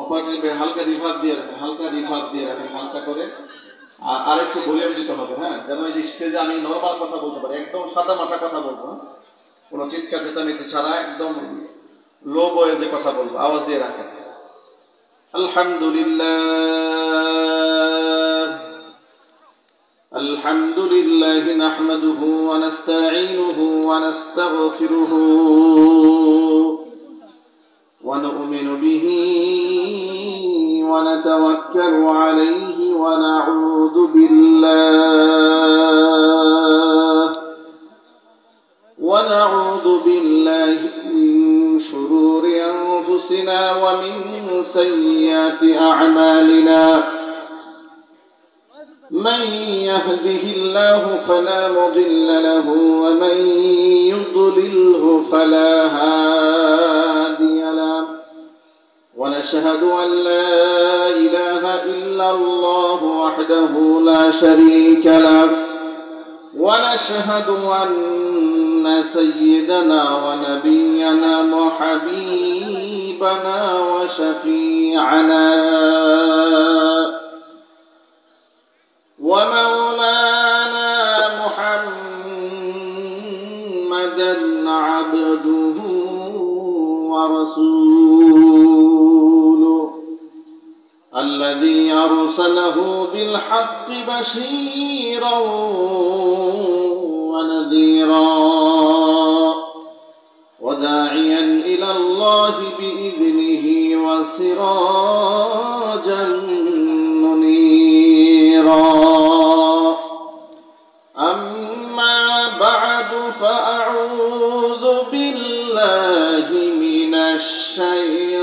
কম্পার্টমেন্টে হালকা রিভার দিয়ে রাখেন, হালকা করে। আর আরেকটু ভলিউম দিতে হবে, হ্যাঁ, যেন এই স্টেজে আমি নর্মাল কথা বলতে পারি, একদম সাদা মাথা কথা বলবো, কোনো চিৎকার চেঁচামেচি ছাড়া একদম লো ভয়েসে কথা বলবো, আওয়াজ দিয়ে রাখেন। আলহামদুলিল্লাহ নাহমাদুহু ওয়া নাস্তাঈনুহু ওয়া নাস্তাগফিরুহু ওয়া নু'মিনু বিহি ওয়া নাতাওয়াক্কালু আলাইহি ওয়া নাউযু বিল্লাহি মিন শুরুরি আনফুসিনা ওয়া মিন সাইয়্যাতি আ'মালিনা। من يهده الله فلا مضل له ومن يضلله فلا هادي له ونشهد أن لا إله إلا الله وحده لا شريك له ونشهد أن سيدنا ونبينا وحبيبنا وشفيعنا ومولانا محمدا عبده ورسوله الذي أرسله بالحق بشيرا ونذيرا وداعيا إلى الله بإذنه وسراجا منيرا. أما بعد فأعوذ بالله من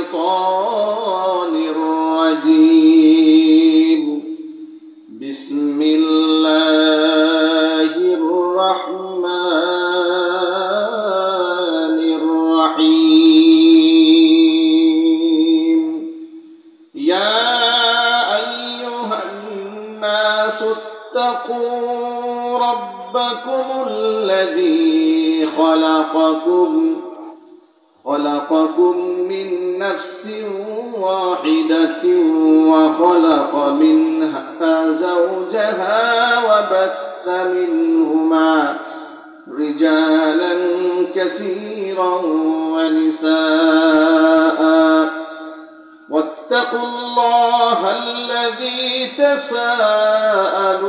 الشيطان الرجيم. بسم الله الرحمن الرحيم. يا أيها الناس اتقوا ربكم الذي خلقكم من نفس واحدة وخلق منها زوجها وبث منهما رجالا كثيرا ونساء واتقوا الله الذي تساءلون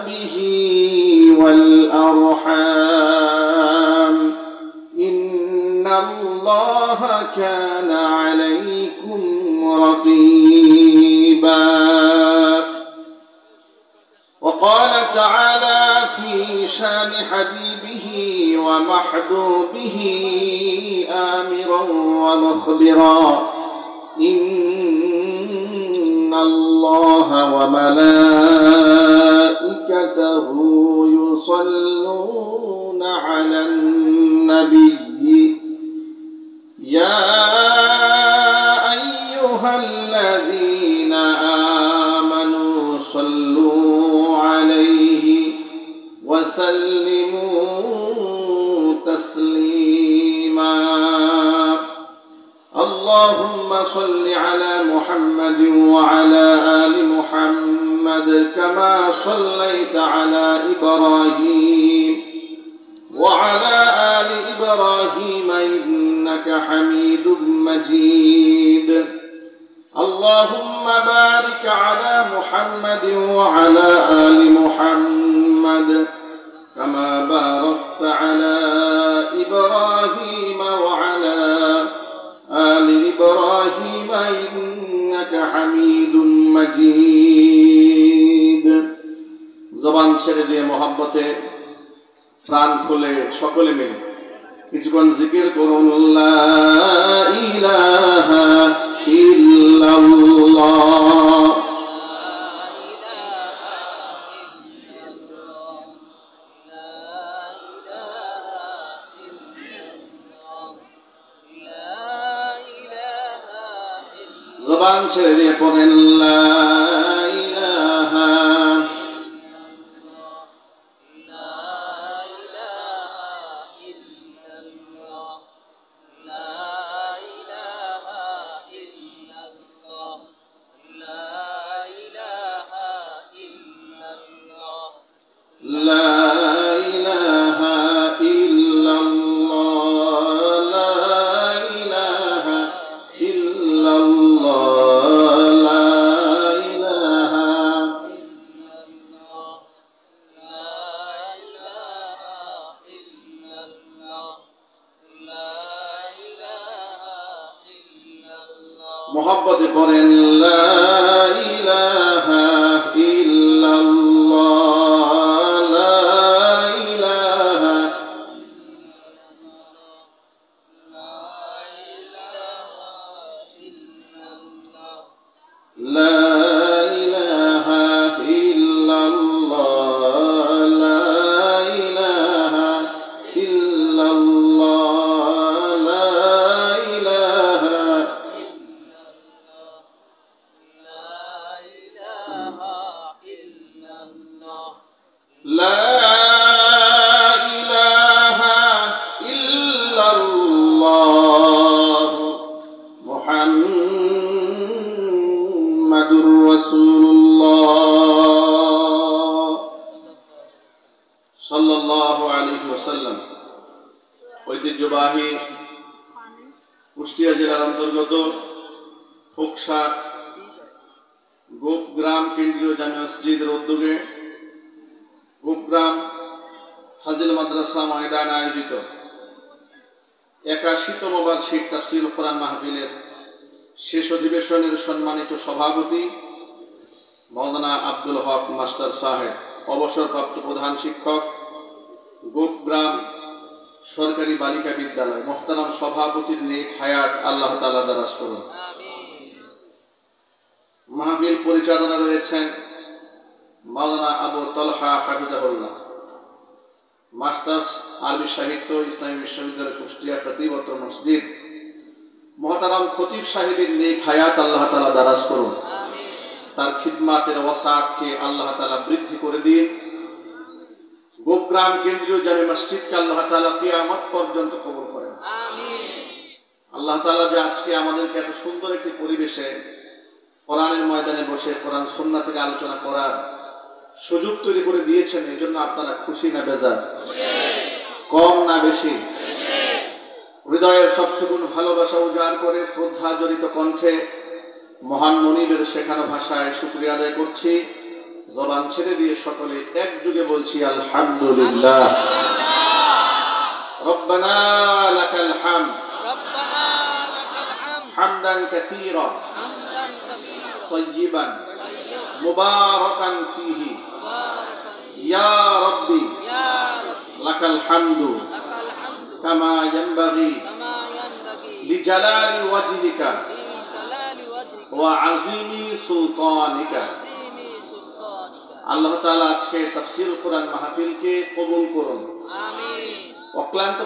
به والأرحام إن الله كان عليكم رقيبا. وقال تعالى في شان حبيبه ومحبوبه آمرا ومخبرا إن الله وملائكته يصلون على النبي يا أيها الذين آمنوا صلوا عليه وسلموا تسليما. اللهم صل على محمد وعلى آل محمد كما صليت على إبراهيم وعلى آل إبراهيم إنك حميد مجيد. اللهم بارك على محمد وعلى آل محمد كما باركت على إبراهيم وعلى آل إبراهيم إنك حميد مجيد. জবান ছেড়ে দিয়ে মহব্বতে প্রাণ খুলে সকলে মিলে কিছুক্ষণ জিকির করুন। লা ইলাহা ইল্লাল্লাহ। জবান ছেড়ে দিয়ে পড়েন লা ইলাহা লা ইলাহা ইল্লাল্লাহ, লা ইলাহা ইল্লাল্লাহ, লা ইলাহা মোহাব্বতে পড়েন লা ইলাহা ইল্লাল্লাহ, লা ইলাহা লা ইলাহা ইল্লাল্লাহ, লা ইলাহা ইল্লাল্লাহ, লা ইলাহা لا إله إلا الله محمد رسول الله صلى الله عليه وسلم। ঐতিহ্যবাহী কুষ্টিয়া জেলার অন্তর্গত ফোকসা গোপগ্রাম কেন্দ্রীয় জামে মসজিদের উদ্যোগে গোপগ্রাম ফাজিল মাদ্রাসা ময়দানে আয়োজিত 81তম বার্ষিক তাফসীর কোরআন মাহফিলের শেষ অধিবেশনের সম্মানিত সভাপতি মাওলানা আব্দুল হক মাস্টার সাহেব, অবসরপ্রাপ্ত প্রধান শিক্ষক গোপগ্রাম সরকারি বালিকা বিদ্যালয়, মোহতারাম সভাপতির নেক হায়াত আল্লাহ তাআলা দারাজ করুন। মাহফিল পরিচালনা রয়েছেন মাওলানা আবু তালহা হাফিজাহুল্লাহ, মাস্টার্স আরবি সাহিত্য, ইসলামী বিশ্ববিদ্যালয় কুষ্টিয়া খতিবত মসজিদ, মোহতারাম খতিব সাহেবের নেক হায়াত আল্লাহ তাআলা দারাজ করুন। তার খিদমাতের ওয়াসাতকে আল্লাহ তাআলা বৃদ্ধি করে দিন। গোপগ্রাম কেন্দ্রীয় জামে মসজিদকে আল্লাহ তাআলা কিয়ামত পর্যন্ত কবুল করেন। আল্লাহ তাআলা যে আজকে আমাদেরকে এত সুন্দর একটি পরিবেশে কোরআনের ময়দানে বসে কোরআন সুন্নাহ থেকে আলোচনা করার সুযোগ তৈরি করে দিয়েছেন, এই জন্য আপনারা খুশি না বেজার? কম না বেশি? হৃদয়ের সবটুকু ভালোবাসা উজাড় করে শ্রদ্ধা জড়িত কণ্ঠে মহান মনিবের শেখানো ভাষায় শুকরিয়া আদায় করছি। জবান ছেড়ে দিয়ে সকলে একযোগে বলছি আলহামদুলিল্লাহ। রব্বানা লাকাল হামদ হামদান কাসীরা طيبا مباركا فيه يا ربي لك الحمد كما ينبغي لجلال وجهك وعظيم سلطانك। আল্লাহ তাআলা আজকে তাফসীর কোরআন মাহফিলকে কবুল করুন। আমিন। অক্লান্ত